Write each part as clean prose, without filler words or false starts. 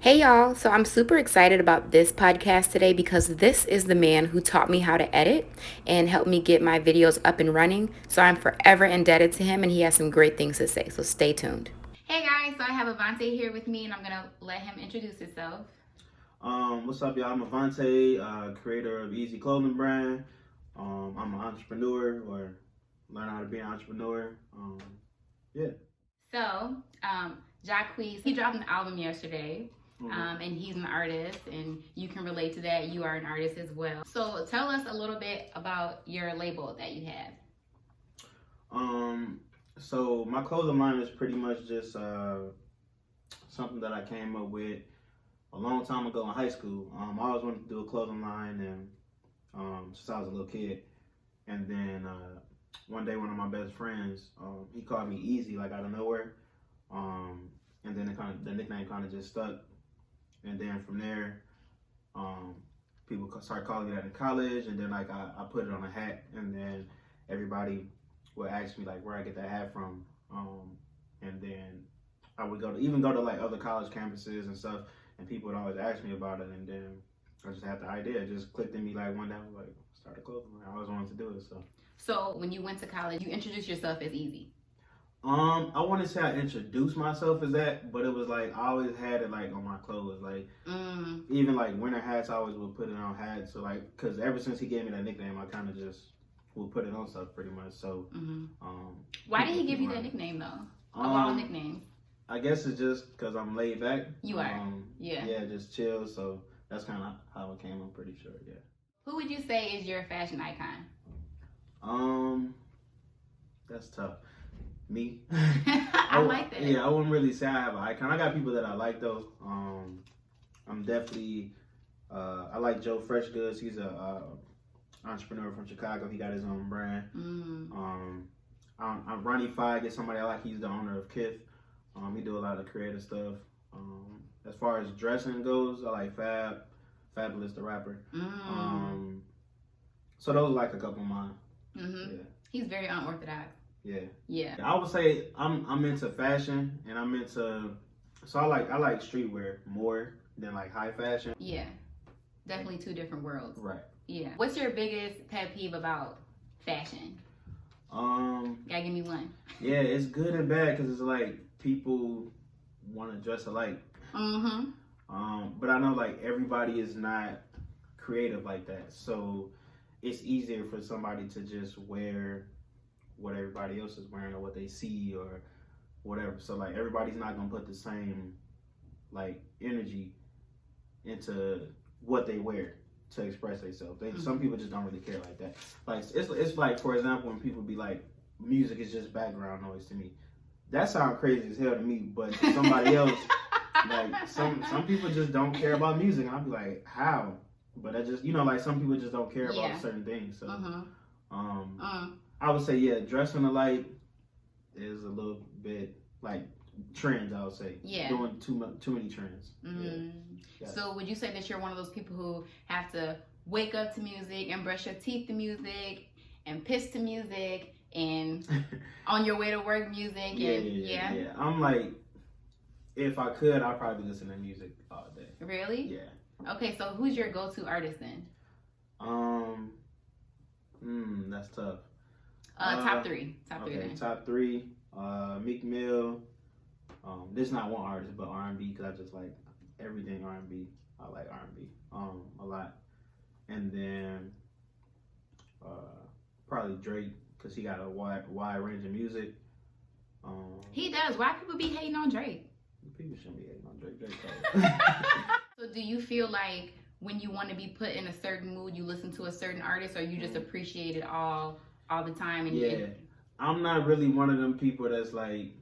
Hey y'all, so I'm super excited about this podcast today because this is the man who taught me how to edit and helped me get my videos up and running. So I'm forever indebted to him and he has some great things to say. So stay tuned. Hey guys, so I have Avante here with me and I'm gonna let him introduce himself. What's up, y'all? I'm Avante, creator of Easy Clothing Brand. I'm an entrepreneur, or learn how to be an entrepreneur. Yeah. So, Jacquees, he dropped an album yesterday. And he's an artist, and you can relate to that. You are an artist as well. So tell us a little bit about your label that you have. So my clothing line is pretty much just something that I came up with a long time ago in high school. I always wanted to do a clothing line, and since I was a little kid, and then one day one of my best friends, he called me Easy, like out of nowhere, and then the nickname kind of just stuck. And then from there, people started calling me that in college, and then like I put it on a hat, and then everybody would ask me like where I get that hat from, and then I would go to like other college campuses and stuff, and people would always ask me about it, and then I just had the idea, it just clicked in me like one day, I was like start a clothing line. I always wanted to do it. So when you went to college, you introduced yourself as Easy. I want to say I introduced myself as that, but it was like I always had it like on my clothes, like even like winter hats. I always would put it on hats. So like, cause ever since he gave me that nickname, I kind of just would put it on stuff pretty much. So, why did he give you that nickname though? Of all nicknames, I guess it's just cause I'm laid back. You are, yeah, just chill. So that's kind of how it came. I'm pretty sure, yeah. Who would you say is your fashion icon? That's tough. Me. I like that. Yeah, I wouldn't really say I have an icon. I got people that I like though. I'm definitely I like Joe Fresh Goods. He's a entrepreneur from Chicago. He got his own brand. I'm Ronnie Fieg is somebody I like. He's the owner of Kith. He do a lot of creative stuff. As far as dressing goes, I like Fabulous the rapper. So those are like a couple of mine. Yeah. He's very unorthodox. Yeah. I would say I'm into fashion, and I'm into, so I like streetwear more than like high fashion. Yeah. Definitely two different worlds. Right. Yeah. What's your biggest pet peeve about fashion? Gotta give me one. Yeah, it's good and bad because it's like people want to dress alike. But I know like everybody is not creative like that, so it's easier for somebody to just wear what everybody else is wearing or what they see or whatever. So like everybody's not gonna put the same like energy into what they wear to express themselves. Some people just don't really care like that. Like it's like, for example, when people be like, music is just background noise to me. That sounds crazy as hell to me, but to somebody else, like some people just don't care about music, and I'll be like, how? But I just, like some people just don't care about certain things. So I would say, yeah, dressing alike is a little bit like trends, I would say. Yeah. Doing too many trends. Yeah. So would you say that you're one of those people who have to wake up to music and brush your teeth to music and piss to music and on your way to work music? Yeah. I'm like, if I could, I'd probably listen to music all day. Really? Yeah. Okay, so who's your go-to artist then? That's tough. Top three. Okay, top three. Meek Mill. There's not one artist, but R&B, because I just like everything R&B. I like R&B a lot. And then probably Drake, because he got a wide range of music. He does. Why people be hating on Drake? People shouldn't be hating on Drake. So do you feel like when you want to be put in a certain mood, you listen to a certain artist, or you just appreciate it all the time? And I'm not really one of them people that's like,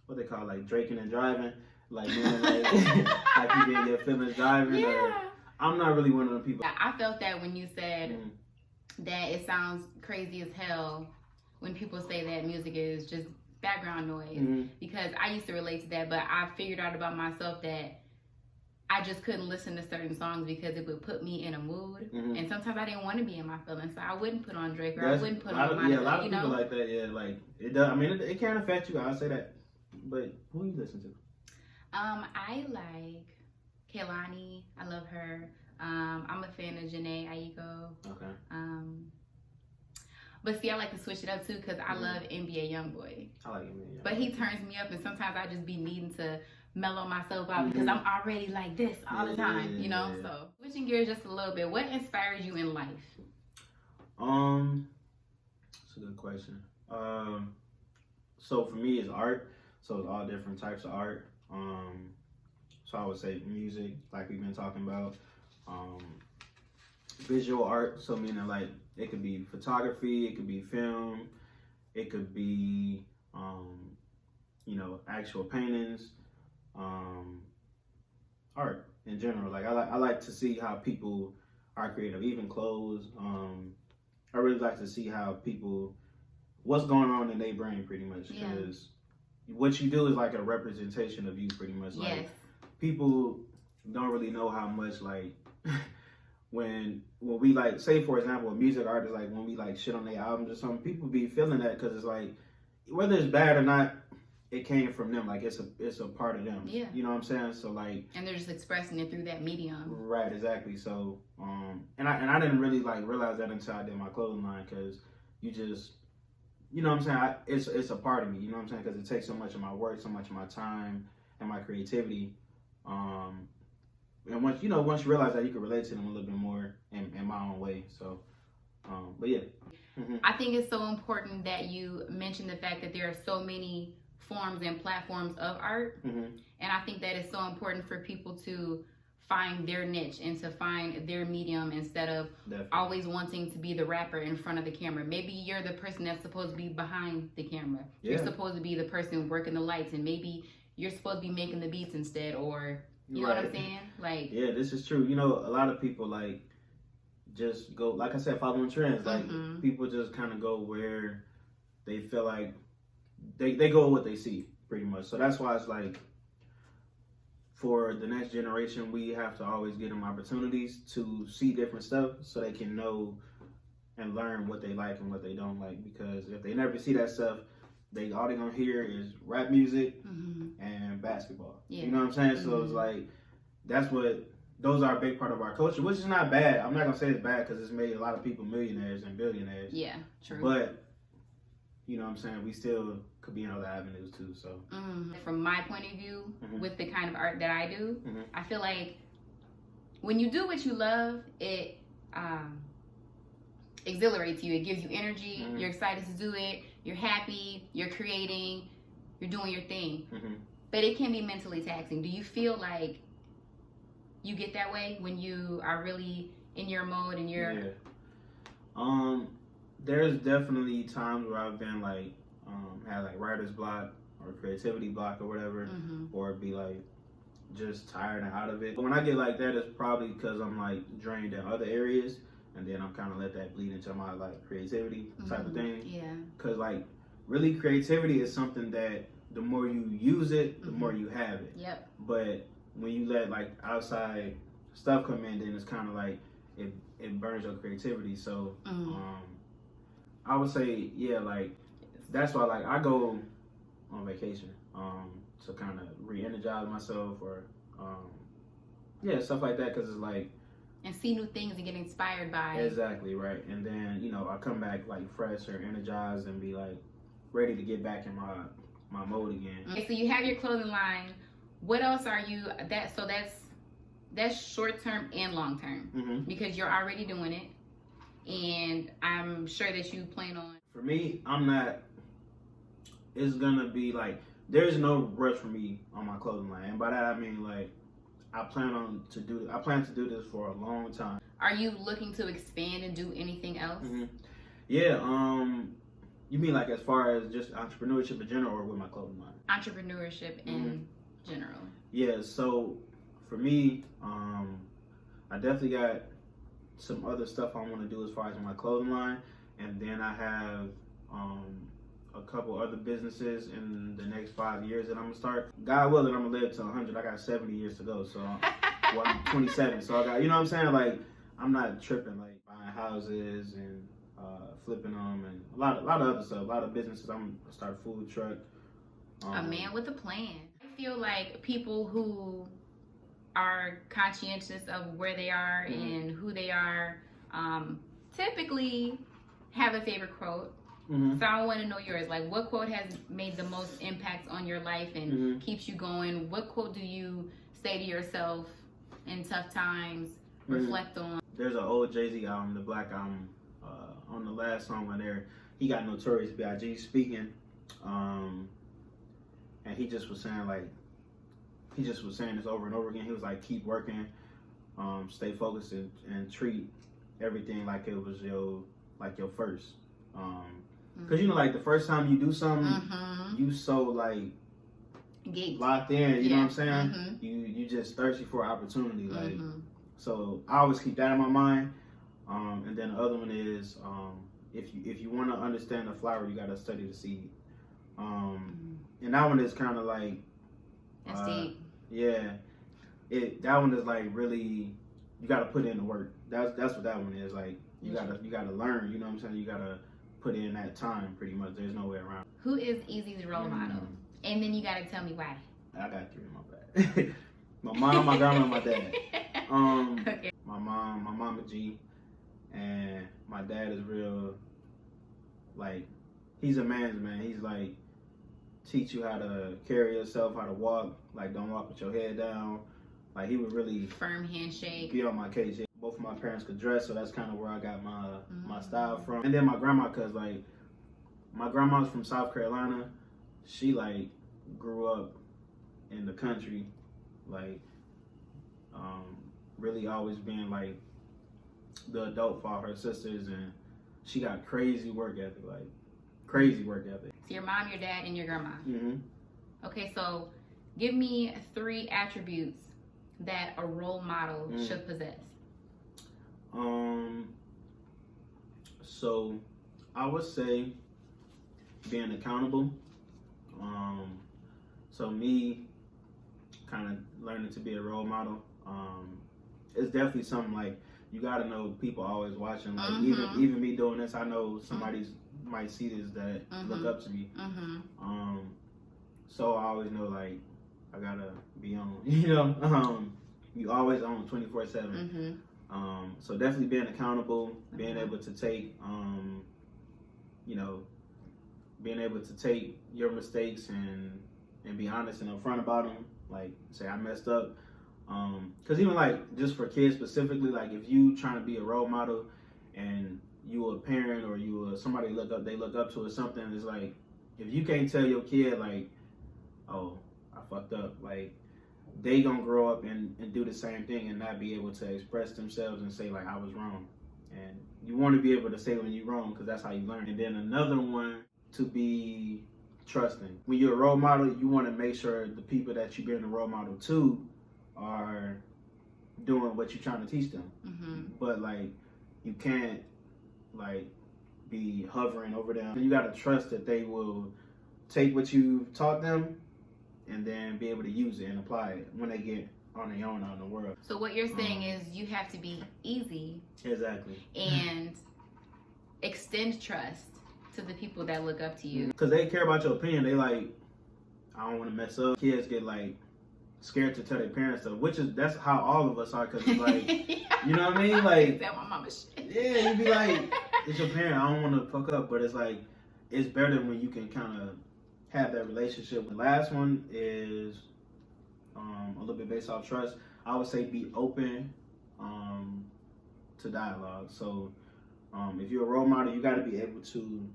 what they call like draking and driving, like like you get your feelings driving. Yeah. I'm not really one of them people. I felt that when you said that it sounds crazy as hell when people say that music is just background noise, because I used to relate to that, but I figured out about myself that I just couldn't listen to certain songs because it would put me in a mood, and sometimes I didn't want to be in my feelings, so I wouldn't put on Drake, or I wouldn't put on a lot of people like that. Yeah, like it does. I mean, it can affect you. I'll say that. But who you listen to? I like Kehlani. I love her. I'm a fan of Janae Aiko. Okay. But see, I like to switch it up too because I love NBA YoungBoy. I like NBA. But he turns me up, and sometimes I just be needing to mellow myself out because I'm already like this all the time, you know. So switching gears just a little bit, what inspires you in life? That's a good question. So for me, it's art. So it's all different types of art. So I would say music, like we've been talking about. Visual art, so meaning like it could be photography, it could be film, it could be actual paintings, art in general. Like I like to see how people are creative, even clothes. I really like to see how people, what's going on in their brain, pretty much, because what you do is like a representation of you, pretty much. Like people don't really know how much like when we like, say for example, a music artist, like when we like shit on their albums or something, people be feeling that because it's like, whether it's bad or not, it came from them. Like it's a part of them. Yeah. You know what I'm saying? So like, and they're just expressing it through that medium. Right. Exactly. So and I didn't really like realize that until I did my clothing line, because you just, you know what I'm saying? It's a part of me. You know what I'm saying? Because it takes so much of my work, so much of my time, and my creativity. And once you realize that, you can relate to them a little bit more in my own way. So, but yeah. I think it's so important that you mentioned the fact that there are so many forms and platforms of art. And I think that it's so important for people to find their niche and to find their medium instead of always wanting to be the rapper in front of the camera. Maybe you're the person that's supposed to be behind the camera. You're supposed to be the person working the lights, and maybe you're supposed to be making the beats instead, or you know what I'm saying? Like, yeah, this is true. You know, a lot of people like just go, like I said, following trends. Like people just kind of go where they feel like they go with what they see, pretty much. So that's why it's like, for the next generation, we have to always give them opportunities to see different stuff so they can know and learn what they like and what they don't like. Because if they never see that stuff, all they're gonna hear is rap music and basketball. You know what I'm saying? So it's like, those are a big part of our culture, which is not bad. I'm not gonna say it's bad because it's made a lot of people millionaires and billionaires. Yeah, true. But you know what I'm saying, we still could be in other avenues too. So from my point of view, with the kind of art that I do, I feel like when you do what you love, it exhilarates you. It gives you energy. You're excited to do it. You're happy. You're creating. You're doing your thing. But it can be mentally taxing. Do you feel like you get that way when you are really in your mode and you're... There's definitely times where I've been like, had like writer's block or creativity block or whatever, or be like just tired and out of it. But when I get like that, it's probably because I'm like drained in other areas, and then I'm kind of let that bleed into my like creativity type of thing. Yeah. Because like really creativity is something that the more you use it, the more you have it. Yep. But when you let like outside stuff come in, then it's kind of like it burns your creativity. So I would say, yeah, like that's why like I go on vacation to kind of re-energize myself, or stuff like that, because it's like, and see new things and get inspired by. Exactly, right. And then I come back like fresh or energized and be like ready to get back in my mode again. Okay, so you have your clothing line. What else are you that's short term and long term, because you're already doing it, and I'm sure that you plan on. For me, it's gonna be like, there's no rush for me on my clothing line, and by that I mean like I plan to do this for a long time. Are you looking to expand and do anything else? Yeah. You mean like as far as just entrepreneurship in general, or with my clothing line? Entrepreneurship in general. Yeah. So for me, I definitely got some other stuff I want to do as far as my clothing line, and then I have a couple other businesses in the next 5 years that I'm gonna start. God willing, I'm gonna live to 100. I got 70 years to go, so I'm 27. So I got, you know what I'm saying? Like, I'm not tripping, like buying houses and flipping them, and a lot of other stuff, a lot of businesses. I'm gonna start a food truck. A man with a plan. I feel like people who are conscientious of where they are and who they are typically have a favorite quote. So I want to know yours. Like, what quote has made the most impact on your life and keeps you going? What quote do you say to yourself in tough times, reflect on? There's an old Jay-Z album, the Black Album, on the last song on there, he got Notorious B.I.G. speaking, and he just was saying this over and over again. He was like, keep working, stay focused, and treat everything like it was your first. Cause you know, like the first time you do something, you so like locked in. You know what I'm saying? You just thirsty for opportunity. Like, so I always keep that in my mind. And then the other one is, if you want to understand the flower, you gotta study the seed. And that one is kind of like, that's deep. Yeah, that one is like really, you gotta put in the work. That's what that one is. Like, you gotta learn. You know what I'm saying? You gotta put in that time. Pretty much, there's no way around. Who is Easy's role model? And then you gotta tell me why. I got 3 in my bag. My mom, my grandma, and my dad. Okay. My mom a G, and my dad is real, like, he's a man's man. He's like, teach you how to carry yourself, how to walk, like, don't walk with your head down. Like, he would really firm handshake, be on my case. Yeah. Both of my parents could dress, so that's kind of where I got my style from. And then my grandma, cause like, my grandma's from South Carolina. She like grew up in the country, like, really always being like the adult for all her sisters, and she got crazy work ethic, like crazy work ethic. So your mom, your dad, and your grandma. Okay, so give me 3 attributes that a role model should possess. So I would say being accountable. So me kind of learning to be a role model. It's definitely something like, you gotta know people always watching. Like, even me doing this, I know somebody might see this that look up to me. So I always know, like, I gotta be on. You know, you always on 24/7. So definitely being accountable, being able to take, being able to take your mistakes and be honest and upfront about them. Like, say, I messed up. Cause even like, just for kids specifically, like if you trying to be a role model and you a parent or you somebody they look up to or something, it's like, if you can't tell your kid like, oh, I fucked up, like, they gonna grow up and do the same thing and not be able to express themselves and say like, I was wrong. And you want to be able to say when you're wrong, because that's how you learn. And then another one, to be trusting. When you're a role model, you want to make sure the people that you're being a role model to are doing what you're trying to teach them. But like, you can't like be hovering over them. You got to trust that they will take what you've taught them and then be able to use it and apply it when they get on their own out in the world. So what you're saying is you have to be easy. Exactly. And extend trust to the people that look up to you. Because they care about your opinion. They like, I don't want to mess up. Kids get like scared to tell their parents stuff, that's how all of us are. Because it's like, you know what I mean? Like, tell my mama shit. Yeah, you'd be like, it's your parent, I don't want to fuck up. But it's like, it's better when you can kind of have that relationship. The last one is a little bit based off trust. I would say be open to dialogue. So if you're a role model, you got to be able to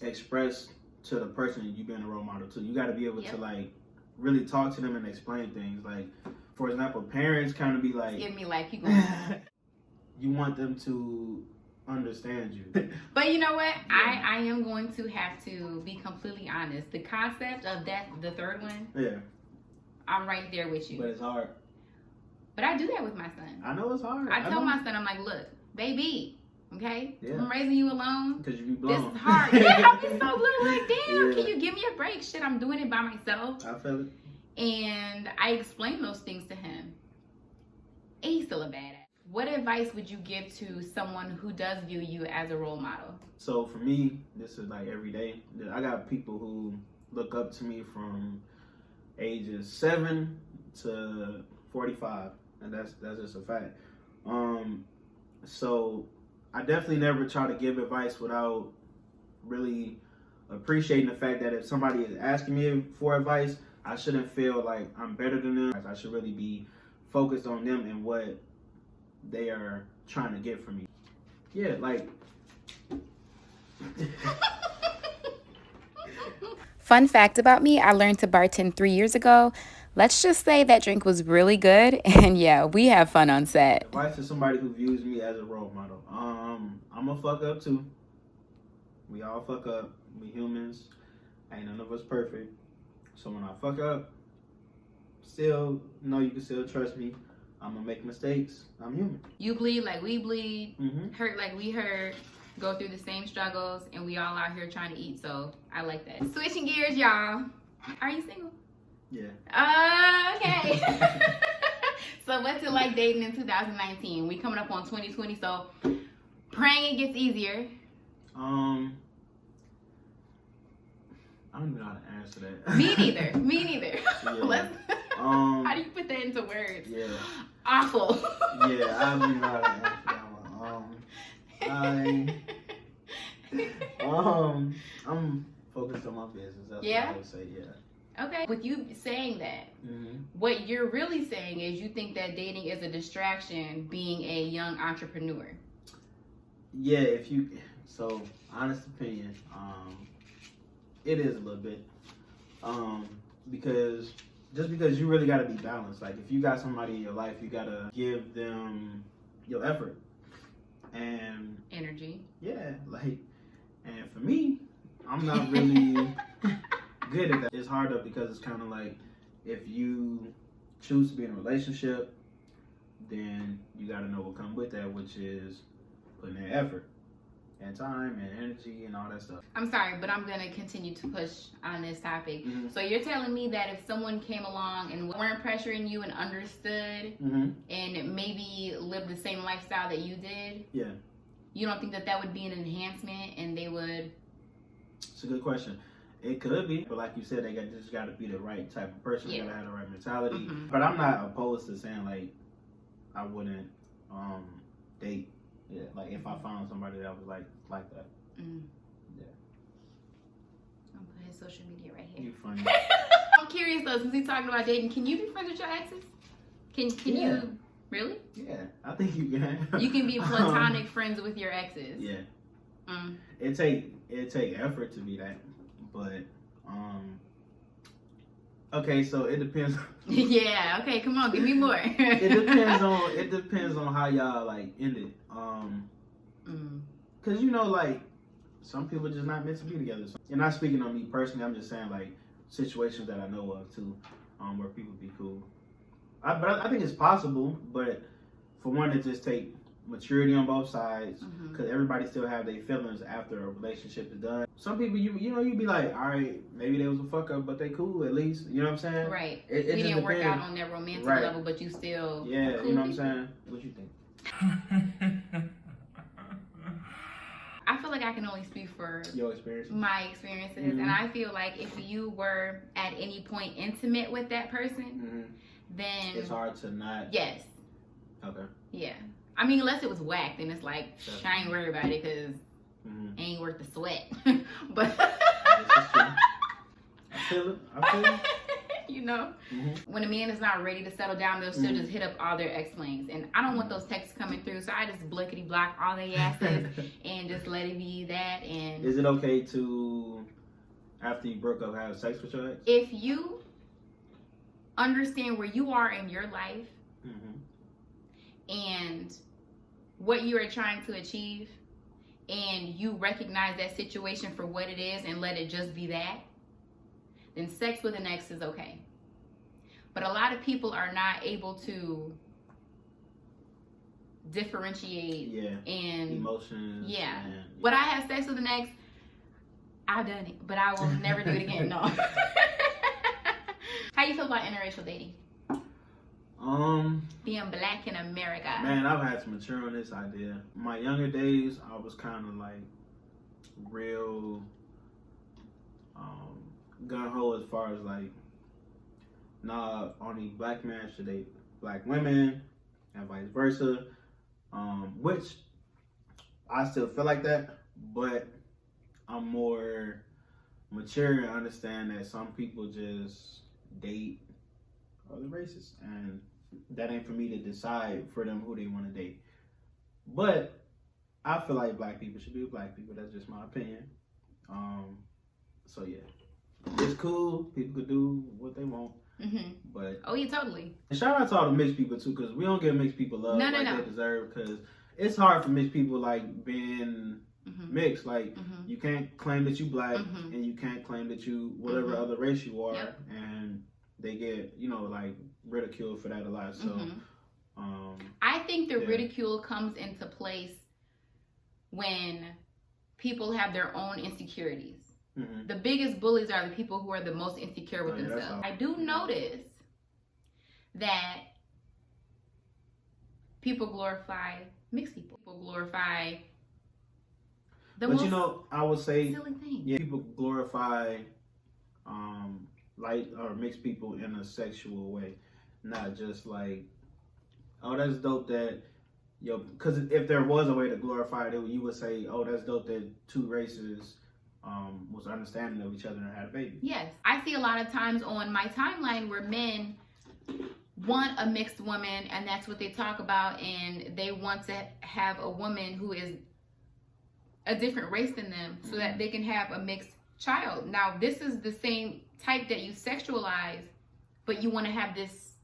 express to the person you've been a role model to. You got to be able to like really talk to them and explain things. Like, for example, parents kind of be like, give me like, you going you want them to understand you. But you know what? I am going to have to be completely honest. The concept of that, the third one, I'm right there with you. But it's hard. But I do that with my son. I know it's hard. I tell my son, I'm like, look, baby, okay? Yeah. I'm raising you alone. Because you be blown. This is hard. Yeah, I'll be so blown. Like, damn, can you give me a break? Shit, I'm doing it by myself. I feel it. And I explain those things to him. And he's still a badass. What advice would you give to someone who does view you as a role model? So for me, this is like every day. I got people who look up to me from ages 7 to 45, and that's just a fact. So I definitely never try to give advice without really appreciating the fact that if somebody is asking me for advice, I shouldn't feel like I'm better than them. I should really be focused on them and what they are trying to get from me. Yeah, like. Fun fact about me, I learned to bartend 3 years ago. Let's just say that drink was really good, and yeah, we have fun on set. Advice to somebody who views me as a role model. I'm a fuck up too. We all fuck up. We humans. Ain't none of us perfect. So when I fuck up, still know you can still trust me. I'm gonna make mistakes. I'm human. You bleed like we bleed, hurt like we hurt, go through the same struggles, and we all out here trying to eat. So I like that. Switching gears, y'all. Are you single? Yeah. Okay. So what's it like dating in 2019? We coming up on 2020, so praying it gets easier. I don't even know how to answer that. Me neither. Me neither. Yeah. How do you put that into words? Yeah. Awful. Yeah, I don't even know how to answer that one. I'm focused on my business. That's what I would say. Yeah. Okay. With you saying that, what you're really saying is you think that dating is a distraction being a young entrepreneur. Yeah, so honest opinion, it is a little bit. Because you really gotta be balanced. Like if you got somebody in your life, you gotta give them your effort. And energy. Yeah, like, and for me, I'm not really good at that. It's hard though because it's kind of like if you choose to be in a relationship, then you got to know what comes with that, which is putting in effort and time and energy and all that stuff. I'm sorry, but I'm gonna continue to push on this topic. So you're telling me that if someone came along and weren't pressuring you and understood and maybe lived the same lifestyle that you did, you don't think that that would be an enhancement and they would? It's a good question. It could be, but like you said, they just got to be the right type of person. They got to have the right mentality. But I'm not opposed to saying like I wouldn't date. Yeah, like if I found somebody that was like that. Yeah. I'm putting social media right here. You funny. I'm curious though, since we're talking about dating, can you be friends with your exes? Can you really? Yeah, I think you can. You can be platonic friends with your exes. Yeah. It take effort to be that, but okay, so it depends. Yeah. Okay. Come on, give me more. It depends on how y'all like end it. Cause like some people just not meant to be together. So, and not speaking on me personally, I'm just saying like situations that I know of too, where people be cool. But I think it's possible, but for one, it just take maturity on both sides, because everybody still have their feelings after a relationship is done. Some people, you be like, all right, maybe they was a fuck up, but they cool at least. You know what I'm saying? Right. It didn't work out on that romantic level, but you still cool, you know what I'm saying? What you think? I feel like I can only speak for your experience, my experiences, and I feel like if you were at any point intimate with that person, then it's hard to not. Yes. Okay. Yeah. I mean, unless it was whack, then it's like, I ain't worried about it because it ain't worth the sweat. But I feel it. When a man is not ready to settle down, they'll still just hit up all their ex-flames. And I don't want those texts coming through, so I just blickety block all their asses and just let it be that. And is it okay to, after you broke up, have sex with your ex? If you understand where you are in your life and what you are trying to achieve, and you recognize that situation for what it is and let it just be that, then sex with an ex is okay. But a lot of people are not able to differentiate and emotions. Yeah. Would I have sex with an ex? I've done it, but I will never do it again. No. How you feel about interracial dating? Being black in America. Man, I've had to mature on this idea. My younger days, I was kind of like real gung-ho as far as like nah, only black men should date black women, and vice versa. Which I still feel like that, but I'm more mature and understand that some people just date other races, and that ain't for me to decide for them who they want to date. But I feel like black people should be with black people. That's just my opinion. So yeah, it's cool. People could do what they want. But oh yeah, totally. And shout out to all the mixed people too, because we don't give mixed people love they deserve. Because it's hard for mixed people like being mixed. Like you can't claim that you black and you can't claim that you whatever other race you are, and they get like ridiculed for that a lot. So I think the ridicule comes into place when people have their own insecurities. The biggest bullies are the people who are the most insecure with themselves. I do notice that people glorify mixed people. People glorify the most I would say silly thing. Yeah, people glorify light or mixed people in a sexual way, not just like, oh, that's dope that because if there was a way to glorify it, you would say, oh, that's dope that two races was understanding of each other and had a baby. Yes, I see a lot of times on my timeline where men want a mixed woman, and that's what they talk about, and they want to have a woman who is a different race than them so that they can have a mixed child. Now, this is the same type that you sexualize, but you want to have this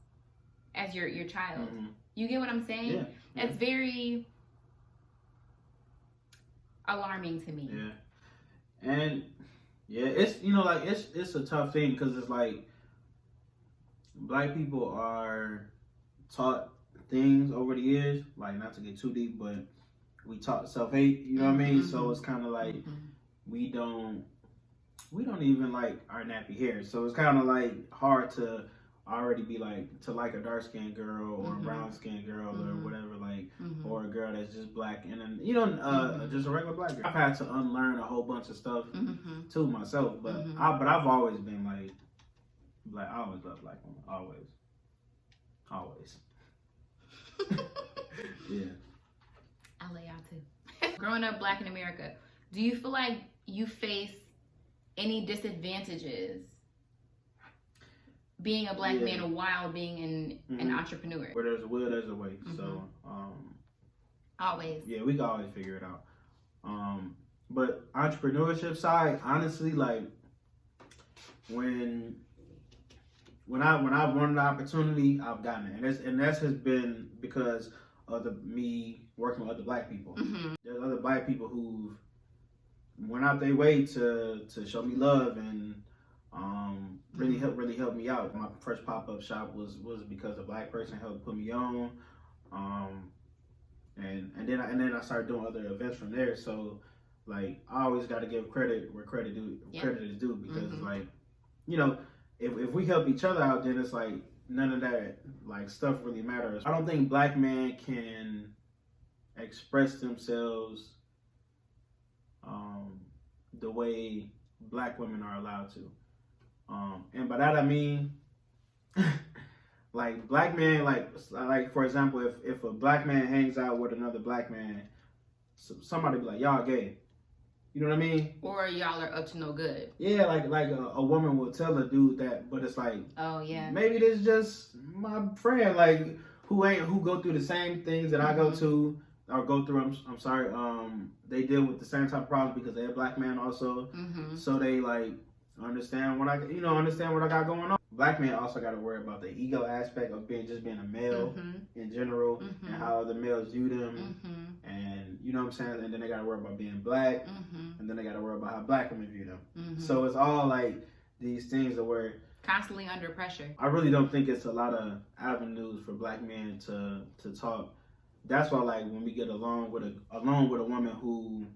as your child. You get what I'm saying? Yeah. That's very alarming to me. Yeah. And yeah, it's it's a tough thing because it's like black people are taught things over the years, like not to get too deep, but we taught self-hate, you know what I mean? So it's kind of like we don't even like our nappy hair. So it's kind of like hard to already be like to like a dark-skinned girl or a brown-skinned girl or whatever, like or a girl that's just black and then just a regular black girl. I've had to unlearn a whole bunch of stuff too myself, but I've always been like black. I always love black women, always. Yeah, I lay out too. Growing up black in America, do you feel like you face any disadvantages being a black man while being an entrepreneur? Where there's a will, there's a way. So always. Yeah, we can always figure it out. But entrepreneurship side, honestly, like when I've wanted the opportunity, I've gotten it, and that has been because of me working with other black people. There's other black people who went out their way to show me love and really helped me out. My first pop-up shop was because a black person helped put me on, and then I started doing other events from there. So like I always got to give credit where credit is due, because like if we help each other out, then it's like none of that like stuff really matters. I don't think black men can express themselves the way black women are allowed to. And by that I mean like black men, like for example, if a black man hangs out with another black man, somebody be like, y'all gay. You know what I mean? Or y'all are up to no good. Yeah, like a woman will tell a dude that, but it's like, oh yeah, maybe this just my friend, like who go through the same things that I go to or go through. I'm sorry. They deal with the same type of problems because they're a black man also. So they like understand what I got going on. Black men also got to worry about the ego aspect of being a male in general, and how other males view them, and you know what I'm saying. And then they got to worry about being black, and then they got to worry about how black women view them. So it's all like these things that we're constantly under pressure. I really don't think it's a lot of avenues for black men to talk. That's why, like, when we get along with a woman who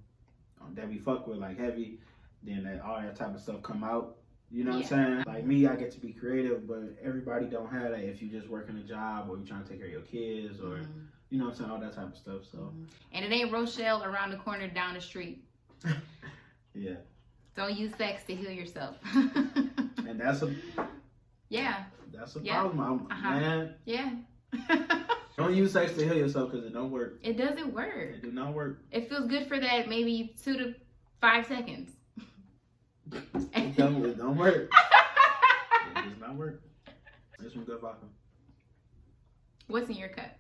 that we fuck with like heavy, then all that type of stuff come out. You know what I'm saying? Like me, I get to be creative, but everybody don't have that if you just working a job or you trying to take care of your kids or you know what I'm saying, all that type of stuff. So and it ain't Rochelle around the corner down the street. Yeah. Don't use sex to heal yourself. And that's Yeah. That's a problem, man. Yeah. Don't use sex to heal yourself because it don't work. It doesn't work. It do not work. It feels good for that maybe 2 to 5 seconds. It don't work. It does not work. There's some good vodka. What's in your cup?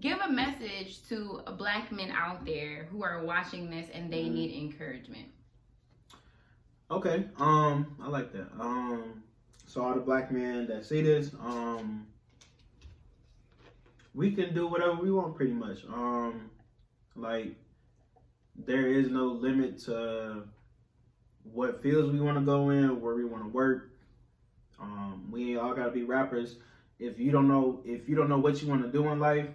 Give a message to Black men out there who are watching this and they need encouragement. Okay, I like that. So all the Black men that see this, we can do whatever we want pretty much. Like there is no limit to what fields we want to go in, where we want to work. We all gotta be rappers. If you don't know what you want to do in life,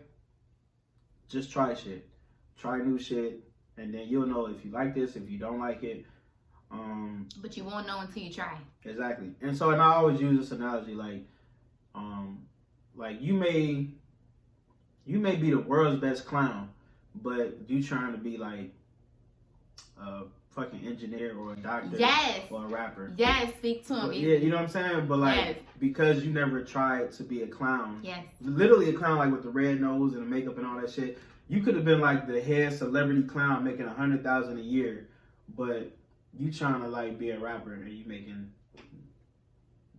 just try shit. Try new shit, and then you'll know if you like this, if you don't like it. But you won't know until you try. Exactly. And so, and I always use this analogy, like you may be the world's best clown, but you trying to be like a fucking engineer or a doctor, or a rapper. Yes, speak to him. But, yeah, you know what I'm saying? But like, because you never tried to be a clown, literally a clown, like with the red nose and the makeup and all that shit, you could have been like the head celebrity clown making $100,000 a year, but you trying to like be a rapper and you making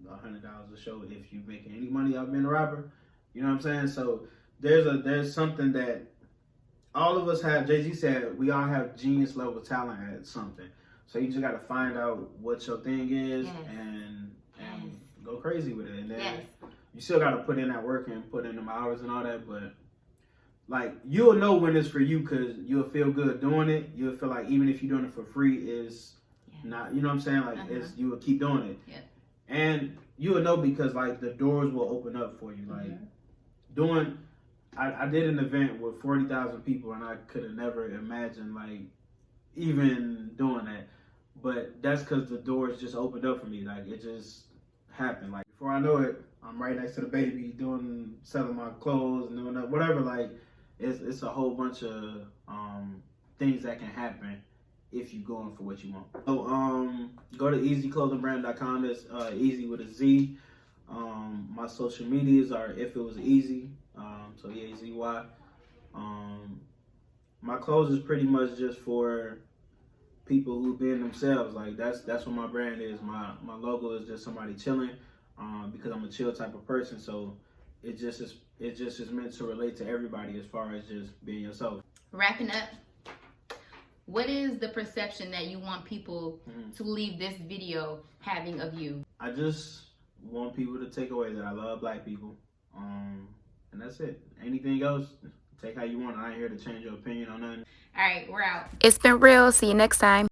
$100 a show if you making any money out being a rapper. You know what I'm saying? So there's something that all of us have. Jay-Z said we all have genius level talent at something. So you just got to find out what your thing is and go crazy with it. And then you still got to put in that work and put in them hours and all that. But like, you'll know when it's for you because you'll feel good doing it. You'll feel like even if you're doing it for free, is not, you know what I'm saying? Like, you will keep doing it. Yeah. And you'll know because like the doors will open up for you. Like I did an event with 40,000 people and I could have never imagined like even doing that. But that's because the doors just opened up for me. Like, it just happened. Like, before I know it, I'm right next to the baby selling my clothes and doing that, whatever. Like, it's a whole bunch of things that can happen if you're going for what you want. So go to easyclothingbrand.com. That's easy with a Z. My social medias are If It Was Easy. So yeah, EZY. My clothes is pretty much just for people who being themselves. Like that's what my brand is. My logo is just somebody chilling, because I'm a chill type of person. So it just is meant to relate to everybody as far as just being yourself. Wrapping up, what is the perception that you want people to leave this video having of you? I just want people to take away that I love Black people. And that's it. Anything else, take how you want. I ain't here to change your opinion on nothing. All right, we're out. It's been real. See you next time.